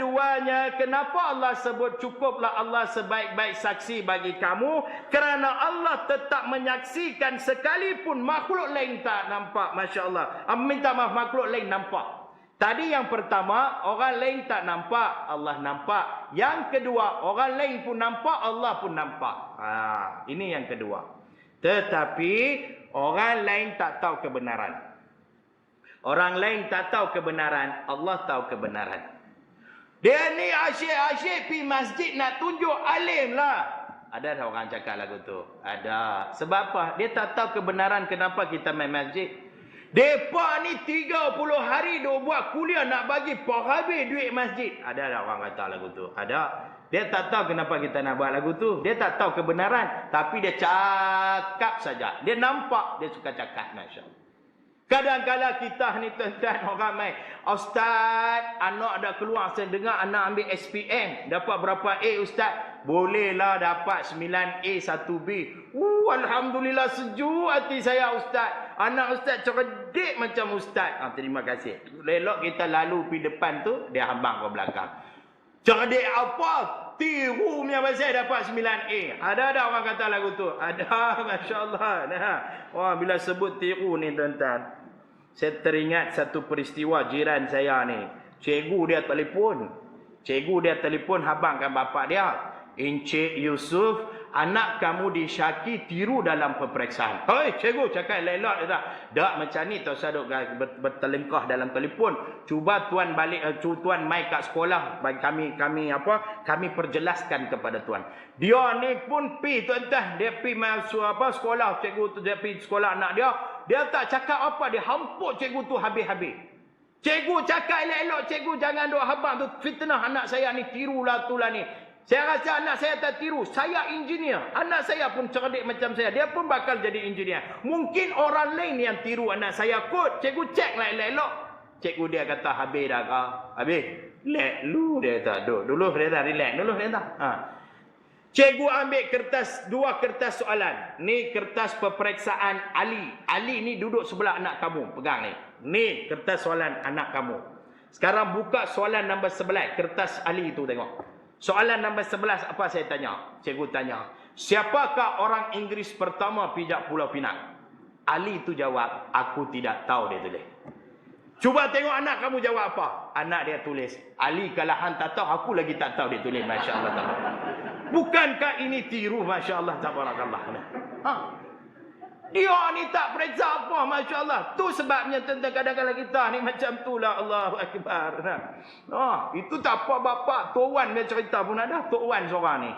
keduanya, kenapa Allah sebut cukuplah Allah sebaik-baik saksi bagi kamu? Kerana Allah tetap menyaksikan sekalipun makhluk lain tak nampak. Masya Allah. Minta maaf, makhluk lain nampak. Tadi yang pertama, orang lain tak nampak, Allah nampak. Yang kedua, orang lain pun nampak, Allah pun nampak. Ini yang kedua. Tetapi orang lain tak tahu kebenaran. Orang lain tak tahu kebenaran, Allah tahu kebenaran. Dia ni asyik-asyik pergi masjid nak tunjuk alim lah. Ada tak orang cakap lagu tu? Ada. Sebab apa? Dia tak tahu kebenaran kenapa kita main masjid. Depa ni 30 hari dia buat kuliah nak bagi habis duit masjid. Ada tak orang kata lagu tu? Ada. Dia tak tahu kenapa kita nak buat lagu tu. Dia tak tahu kebenaran. Tapi dia cakap saja. Dia nampak, dia suka cakap. Masya Allah. Kadang-kadang kita ni tuan-tuan orang main, Ustaz, anak dah keluar, saya dengar anak ambil SPM. Dapat berapa A Ustaz? Bolehlah dapat 9A 1B. Alhamdulillah, sejuk hati saya Ustaz. Anak Ustaz cerdik macam Ustaz. Terima kasih. Lelok kita lalu pergi depan tu, dia hambang ke belakang. Cerdik apa? Tiru punya pasal dapat 9A. Ada orang kata lagu tu? Ada, Masya Allah. Wah, bila sebut tiru ni tuan-tuan, saya teringat satu peristiwa jiran saya ni. Cikgu dia telefon habangkan bapak dia. Encik Yusuf, anak kamu disyaki tiru dalam peperiksaan. Hei, cikgu cakap elok dia tak? Tak macam ni tak usah duk bertelengkah dalam telefon. Cuba tuan balik, tuan mai kat sekolah bagi kami perjelaskan kepada tuan. Dia ni pun pi tuan-tuan, dia pi masuk sekolah, cikgu tu dia pi sekolah anak dia. Dia tak cakap apa, dia hampuk cikgu tu habis-habis. Cikgu cakap elok-elok, cikgu jangan duk habang tu fitnah anak saya ni, tirulah tulah ni. Saya rasa anak saya tak tiru. Saya engineer. Anak saya pun cerdik macam saya. Dia pun bakal jadi engineer. Mungkin orang lain yang tiru anak saya kot. Cikgu cek lah elok-elok. Cikgu dia kata, habis dah kau? Habis? Relax dulu dia tak. Dulu dia tak. Relax dulu dia tak. Cikgu ambil dua kertas soalan. Ni kertas peperiksaan Ali. Ali ni duduk sebelah anak kamu. Pegang ni. Ni kertas soalan anak kamu. Sekarang buka soalan nombor 11. Kertas Ali tu tengok. Soalan nombor 11 apa saya tanya? Cikgu tanya, siapakah orang Inggeris pertama pijak Pulau Pinang? Ali tu jawab, aku tidak tahu, dia tulis. Cuba tengok anak kamu jawab apa? Anak dia tulis, Ali kalau hang tak tahu, aku lagi tak tahu, dia tulis. Masya Allah. Bukankah ini tiru? Masya Allah. Tabarakallah. Dia ni tak periksa apa, Masya Allah. Tu sebabnya tentang kadang-kadang kita ni macam tu lah. Allahu Akbar. Itu tak apa bapak. Tok Wan dia cerita pun ada. Tok Wan seorang ni.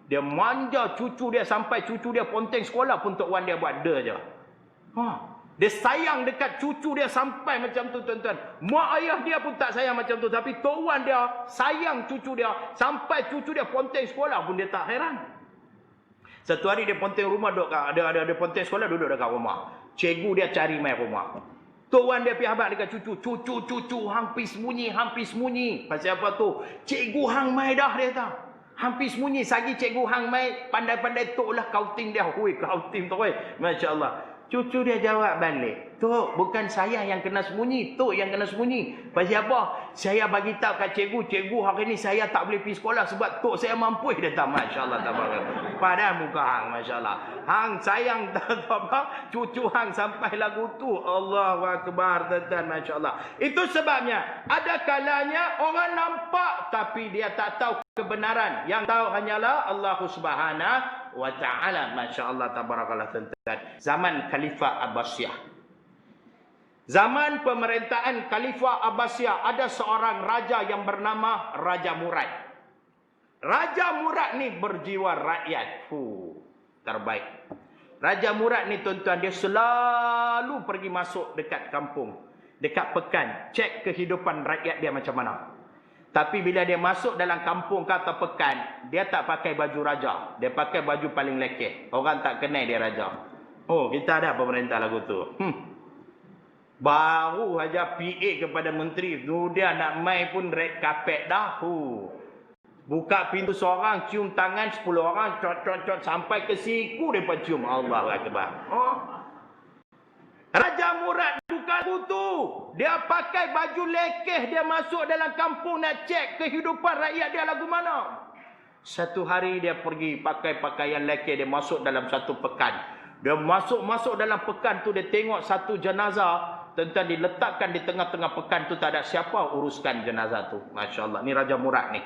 Dia manja cucu dia sampai cucu dia ponteng sekolah pun Tok Wan dia buat dia je. Dia sayang dekat cucu dia sampai macam tu tuan-tuan. Mak ayah dia pun tak sayang macam tu. Tapi Tok Wan dia sayang cucu dia sampai cucu dia ponteng sekolah pun dia tak heran. Satu hari dia ponteng rumah duduk ada ponteng sekolah duduk dekat rumah. Cikgu dia cari mai rumah. Tok Wan dia pergi habaq dekat cucu, hang pi sembunyi. Pasal apa tu? Cikgu hang mai dah dia tahu. Hang pi sembunyi sagi cikgu hang mai pandai-pandai tok lah kauting dia. Kauting tu Masya Allah. Cucu dia jawab balik, Tok, bukan saya yang kena sembunyi, Tok yang kena sembunyi. Pasal apa? Saya bagi tahu kat cikgu hari ni saya tak boleh pergi sekolah sebab Tok saya mampu. Dia tak, Masya Allah. Padahal muka hang, Masya Allah. Hang sayang tak apa, cucu hang sampai lagu tu. Allahu Akbar, Masya Allah. Itu sebabnya, ada kalanya orang nampak tapi dia tak tahu kebenaran. Yang tahu hanyalah Allah Subhanahu wa ta'ala. Masya Allah, tabarakallah tuan-tuan. Zaman Khalifah Abbasiyah. Zaman pemerintahan Khalifah Abbasiyah, ada seorang raja yang bernama Raja Murad. Raja Murad ni berjiwa rakyat. Terbaik. Raja Murad ni tuan-tuan, dia selalu pergi masuk dekat kampung, dekat pekan, cek kehidupan rakyat dia macam mana. Tapi bila dia masuk dalam kampung kata pekan, dia tak pakai baju raja. Dia pakai baju paling lekeh. Orang tak kenal dia raja. Kita ada pemerintah lagu tu. Baru aja PA kepada menteri. Dia nak mai pun red carpet dah. Buka pintu seorang, cium tangan 10 orang, cot sampai ke siku mereka cium. Allah Akbar. Raja Raja Murad bukan butu. Dia pakai baju lekeh, dia masuk dalam kampung nak cek kehidupan rakyat dia lagu mana. Satu hari dia pergi pakai pakaian lekeh, dia masuk dalam satu pekan. Dia masuk dalam pekan tu, dia tengok satu jenazah, tentang diletakkan di tengah-tengah pekan tu, tak ada siapa uruskan jenazah tu. Masya Allah, ni Raja Murad ni.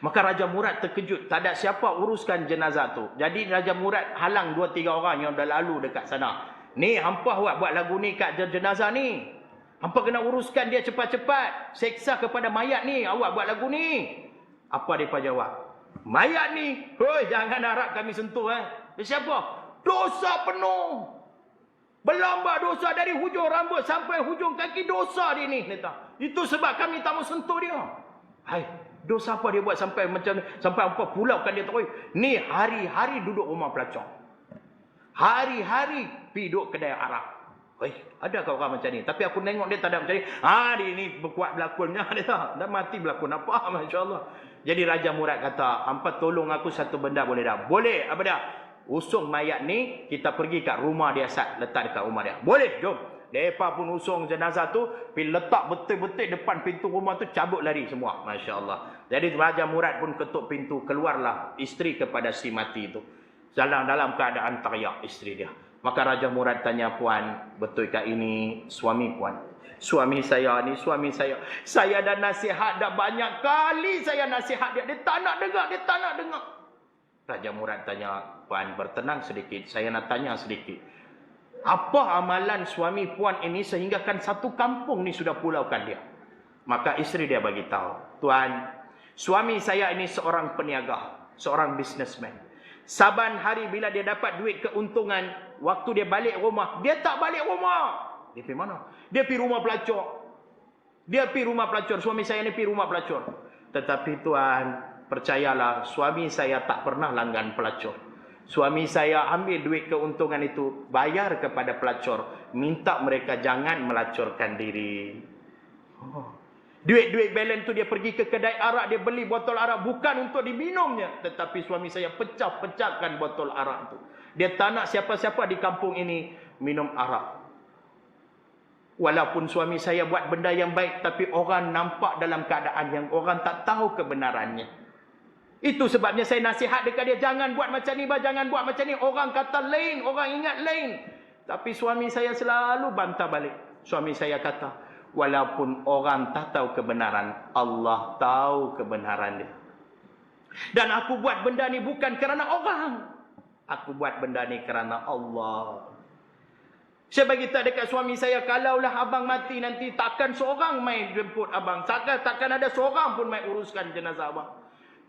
Maka Raja Murad terkejut, tak ada siapa uruskan jenazah tu. Jadi Raja Murad halang 2-3 orang yang dah lalu dekat sana. Ni hampa buat lagu ni kat jenazah ni. Hampa kena uruskan dia cepat-cepat. Seksa kepada mayat ni, awak buat lagu ni. Apa mereka jawab? Mayat ni, hoi, jangan harap kami sentuh. Dia siapa? Dosa penuh. Berlambak dosa dari hujung rambut sampai hujung kaki, dosa dia ni. Itu sebab kami tak mau sentuh dia. Hai, dosa apa dia buat sampai macam ni? Sampai apa pulaukan dia terus. Ni hari-hari duduk rumah pelacur. Hari-hari pergi duduk kedai arak. Hei, ada kau orang macam ni? Tapi aku tengok dia tak ada macam ni. Dia ni berkuat berlakonnya. Dia tak. Dah mati berlakon apa? Masya Allah. Jadi Raja Murad kata, hampa tolong aku satu benda boleh dah? Boleh, apa dah? Usung mayat ni, kita pergi kat rumah dia, letak dekat rumah dia. Boleh, jom. Mereka pun usung jenazah tu, pergi letak betul-betul depan pintu rumah tu, cabut lari semua. Masya Allah. Jadi Raja Murad pun ketuk pintu, keluarlah isteri kepada si mati itu. Dalam keadaan teriak isteri dia. Maka Raja Murad tanya, puan, betulkah ini suami puan? Suami saya ni, suami saya. Saya dah nasihat, dah banyak kali saya nasihat dia. Dia tak nak dengar, dia tak nak dengar. Raja Murad tanya, puan bertenang sedikit, saya nak tanya sedikit. Apa amalan suami puan ini sehinggakan satu kampung ni sudah pulaukan dia? Maka isteri dia bagi tahu, tuan, suami saya ini seorang peniaga, seorang businessman. Saban hari bila dia dapat duit keuntungan, waktu dia balik rumah, dia tak balik rumah. Dia pergi mana? Dia pergi rumah pelacur. Dia pergi rumah pelacur. Suami saya ni pergi rumah pelacur. Tetapi tuan, percayalah, suami saya tak pernah langgan pelacur. Suami saya ambil duit keuntungan itu, bayar kepada pelacur, minta mereka jangan melacurkan diri. Duit-duit balance tu dia pergi ke kedai arak, dia beli botol arak bukan untuk diminumnya, tetapi suami saya pecah-pecahkan botol arak itu. Dia tak nak siapa-siapa di kampung ini minum arak. Walaupun suami saya buat benda yang baik, tapi orang nampak dalam keadaan yang orang tak tahu kebenarannya. Itu sebabnya saya nasihat dekat dia, jangan buat macam ni, jangan buat macam ni. Orang kata lain, orang ingat lain. Tapi suami saya selalu bantah balik. Suami saya kata, walaupun orang tak tahu kebenaran, Allah tahu kebenaran dia. Dan aku buat benda ni bukan kerana orang. Aku buat benda ni kerana Allah. Saya bagi tahu dekat suami saya, kalaulah abang mati nanti, takkan seorang mai jemput abang. Takkan ada seorang pun mai uruskan jenazah abang.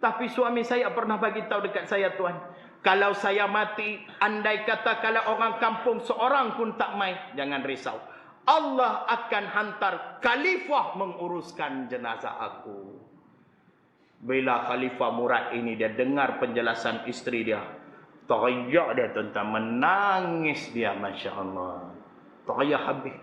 Tapi suami saya pernah bagi tahu dekat saya, tuan, kalau saya mati, andai kata kalau orang kampung seorang pun tak mai, jangan risau. Allah akan hantar khalifah menguruskan jenazah aku. Bila Khalifah Murad ini dia dengar penjelasan isteri dia, teriak dia tentang menangis dia, Masya Allah. Teriak habis.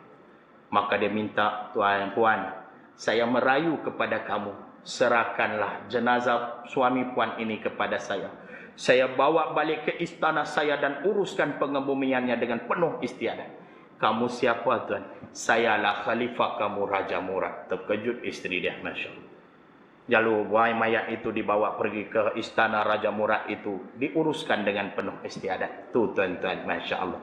Maka dia minta, tuan, puan, saya merayu kepada kamu, serahkanlah jenazah suami puan ini kepada saya. Saya bawa balik ke istana saya dan uruskan pengebumiannya dengan penuh istiadat. Kamu siapa, tuan? Sayalah khalifah kamu, Raja Murad. Terkejut isteri dia, Masya Allah. Lalu mayat itu dibawa pergi ke istana Raja Murad itu, diuruskan dengan penuh istiadat. Tu tuan-tuan, Masya Allah.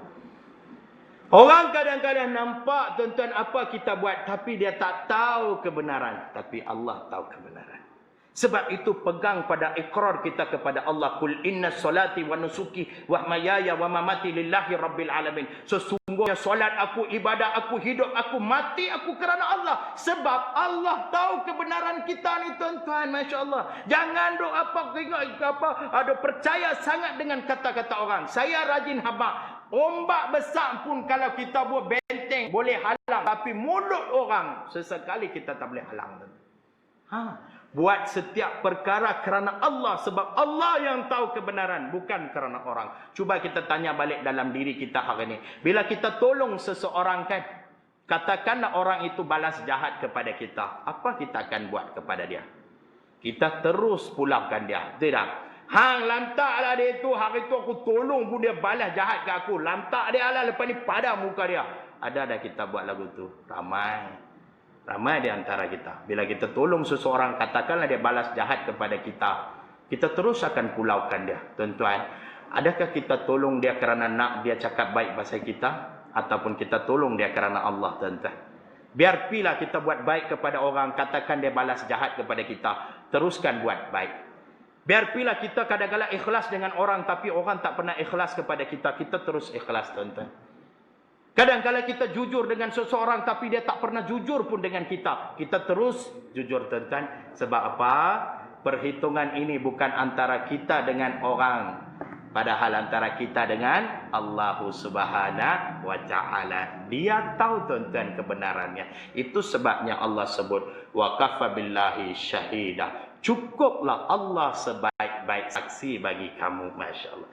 Orang kadang-kadang nampak tuan-tuan apa kita buat, tapi dia tak tahu kebenaran. Tapi Allah tahu kebenaran. Sebab itu pegang pada ikrar kita kepada Allah. Kul inna salati wa nusuki wa mahayaya wa mamati lillahi rabbil alamin. Sesungguhnya solat aku, ibadah aku, hidup aku, mati aku kerana Allah. Sebab Allah tahu kebenaran kita ni, tuan-tuan. Masya Allah. Jangan duk ada percaya sangat dengan kata-kata orang. Saya rajin habaq. Ombak besar pun kalau kita buat benteng boleh halang. Tapi mulut orang sesekali kita tak boleh halang. Buat setiap perkara kerana Allah. Sebab Allah yang tahu kebenaran, bukan kerana orang. Cuba kita tanya balik dalam diri kita hari ini. Bila kita tolong seseorang kan, katakanlah orang itu balas jahat kepada kita, apa kita akan buat kepada dia? Kita terus pulangkan dia. Tidak. Hang lantaklah dia tu, hari tu aku tolong pun dia balas jahat ke aku. Lantak dia lah, lepas ni pada muka dia. Ada dah kita buat lagu tu. Ramai di antara kita. Bila kita tolong seseorang, katakanlah dia balas jahat kepada kita, kita terus akan pulaukan dia. Tuan-tuan, adakah kita tolong dia kerana nak dia cakap baik pasal kita, ataupun kita tolong dia kerana Allah, tuan-tuan? Biar pilah kita buat baik kepada orang, katakan dia balas jahat kepada kita, teruskan buat baik. Biar pilah kita kadang-kadang ikhlas dengan orang, tapi orang tak pernah ikhlas kepada kita, kita terus ikhlas, tuan-tuan. Kadang-kadang kita jujur dengan seseorang, tapi dia tak pernah jujur pun dengan kita, kita terus jujur, tuan-tuan. Sebab apa? Perhitungan ini bukan antara kita dengan orang, padahal antara kita dengan Allah Subhanahu wa Ta'ala. Dia tahu, tuan-tuan, kebenarannya. Itu sebabnya Allah sebut wa kafa billahi syahida. Cukuplah Allah sebaik-baik saksi bagi kamu. Masya Allah.